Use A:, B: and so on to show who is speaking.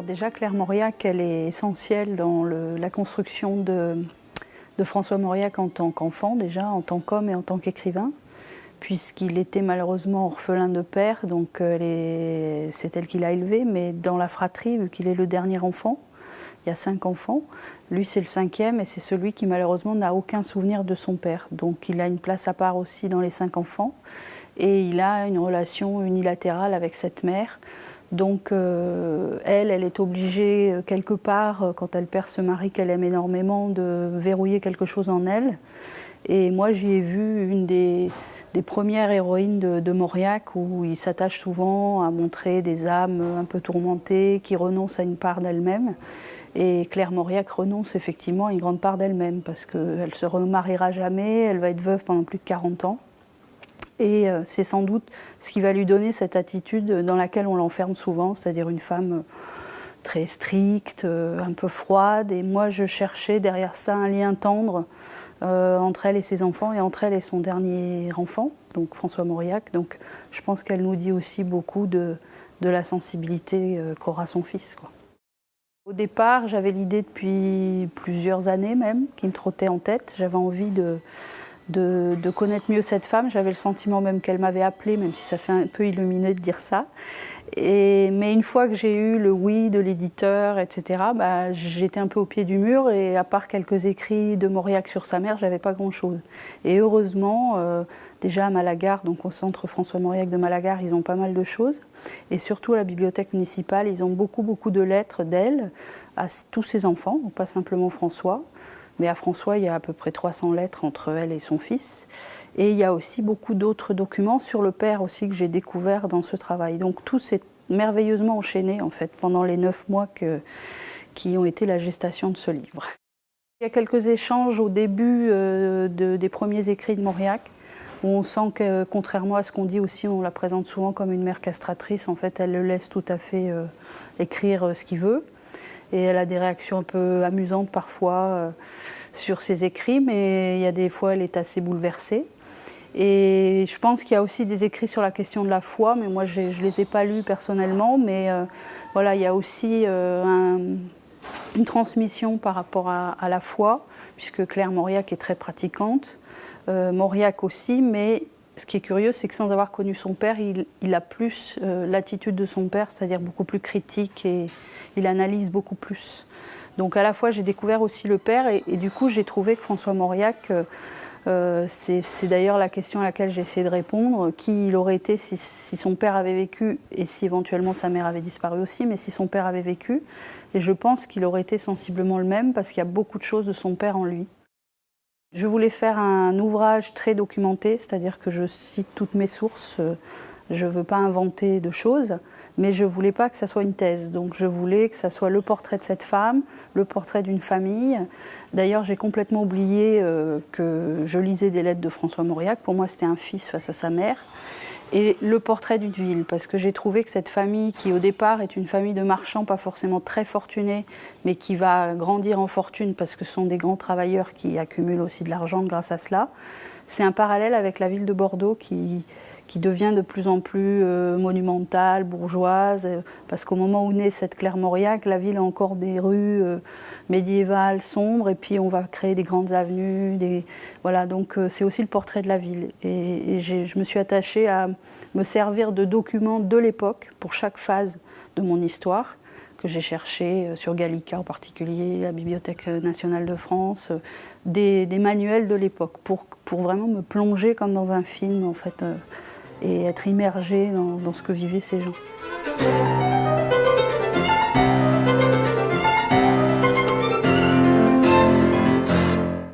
A: Déjà, Claire Mauriac, elle est essentielle dans la construction de François Mauriac en tant qu'enfant, déjà, en tant qu'homme et en tant qu'écrivain, puisqu'il était malheureusement orphelin de père, donc c'est elle qui l'a élevé, mais dans la fratrie, vu qu'il est le dernier enfant, il y a 5 enfants, lui c'est le 5e et c'est celui qui malheureusement n'a aucun souvenir de son père. Donc il a une place à part aussi dans les 5 enfants et il a une relation unilatérale avec cette mère. Donc elle est obligée quelque part, quand elle perd ce mari qu'elle aime énormément, de verrouiller quelque chose en elle. Et moi j'y ai vu une des premières héroïnes de Mauriac, où il s'attache souvent à montrer des âmes un peu tourmentées, qui renoncent à une part d'elles-mêmes. Et Claire Mauriac renonce effectivement à une grande part d'elle-même, parce qu'elle ne se remariera jamais, elle va être veuve pendant plus de 40 ans. Et c'est sans doute ce qui va lui donner cette attitude dans laquelle on l'enferme souvent, c'est-à-dire une femme très stricte, un peu froide. Et moi, je cherchais derrière ça un lien tendre entre elle et ses enfants, et entre elle et son dernier enfant, donc François Mauriac. Donc je pense qu'elle nous dit aussi beaucoup de la sensibilité qu'aura son fils, quoi. Au départ, j'avais l'idée depuis plusieurs années même, qui me trottait en tête. J'avais envie de connaître mieux cette femme. J'avais le sentiment même qu'elle m'avait appelée, même si ça fait un peu illuminé de dire ça. Mais une fois que j'ai eu le oui de l'éditeur, etc., j'étais un peu au pied du mur, et à part quelques écrits de Mauriac sur sa mère, j'avais pas grand-chose. Et heureusement, déjà à Malagar, donc au centre François Mauriac de Malagar, ils ont pas mal de choses. Et surtout à la bibliothèque municipale, ils ont beaucoup de lettres d'elle à tous ses enfants, donc pas simplement François. Mais à François, il y a à peu près 300 lettres entre elle et son fils. Et il y a aussi beaucoup d'autres documents sur le père aussi que j'ai découvert dans ce travail. Donc tout s'est merveilleusement enchaîné en fait pendant les 9 mois qui ont été la gestation de ce livre. Il y a quelques échanges au début des premiers écrits de Mauriac, où on sent que, contrairement à ce qu'on dit aussi, on la présente souvent comme une mère castratrice. En fait, elle le laisse tout à fait écrire ce qu'il veut. Et elle a des réactions un peu amusantes parfois sur ses écrits, mais il y a des fois, elle est assez bouleversée. Et je pense qu'il y a aussi des écrits sur la question de la foi, mais moi je ne les ai pas lus personnellement, mais voilà, il y a aussi une transmission par rapport à la foi, puisque Claire Mauriac est très pratiquante, Mauriac aussi, mais ce qui est curieux, c'est que sans avoir connu son père, il a plus l'attitude de son père, c'est-à-dire beaucoup plus critique, et il analyse beaucoup plus. Donc à la fois, j'ai découvert aussi le père, et du coup, j'ai trouvé que François Mauriac, c'est d'ailleurs la question à laquelle j'ai essayé de répondre, qui il aurait été si son père avait vécu, et si éventuellement sa mère avait disparu aussi, mais si son père avait vécu. Et je pense qu'il aurait été sensiblement le même, parce qu'il y a beaucoup de choses de son père en lui. Je voulais faire un ouvrage très documenté, c'est-à-dire que je cite toutes mes sources, je ne veux pas inventer de choses, mais je ne voulais pas que ça soit une thèse. Donc je voulais que ça soit le portrait de cette femme, le portrait d'une famille. D'ailleurs, j'ai complètement oublié que je lisais des lettres de François Mauriac. Pour moi, c'était un fils face à sa mère. Et le portrait d'une ville, parce que j'ai trouvé que cette famille, qui au départ est une famille de marchands pas forcément très fortunés, mais qui va grandir en fortune parce que ce sont des grands travailleurs qui accumulent aussi de l'argent grâce à cela, c'est un parallèle avec la ville de Bordeaux qui devient de plus en plus monumentale, bourgeoise, parce qu'au moment où naît cette Claire Mauriac, la ville a encore des rues médiévales, sombres, et puis on va créer des grandes avenues, voilà, donc c'est aussi le portrait de la ville. Et je me suis attachée à me servir de documents de l'époque pour chaque phase de mon histoire, que j'ai cherché sur Gallica en particulier, la Bibliothèque nationale de France, des manuels de l'époque, pour vraiment me plonger comme dans un film en fait, et être immergée dans ce que vivaient ces gens.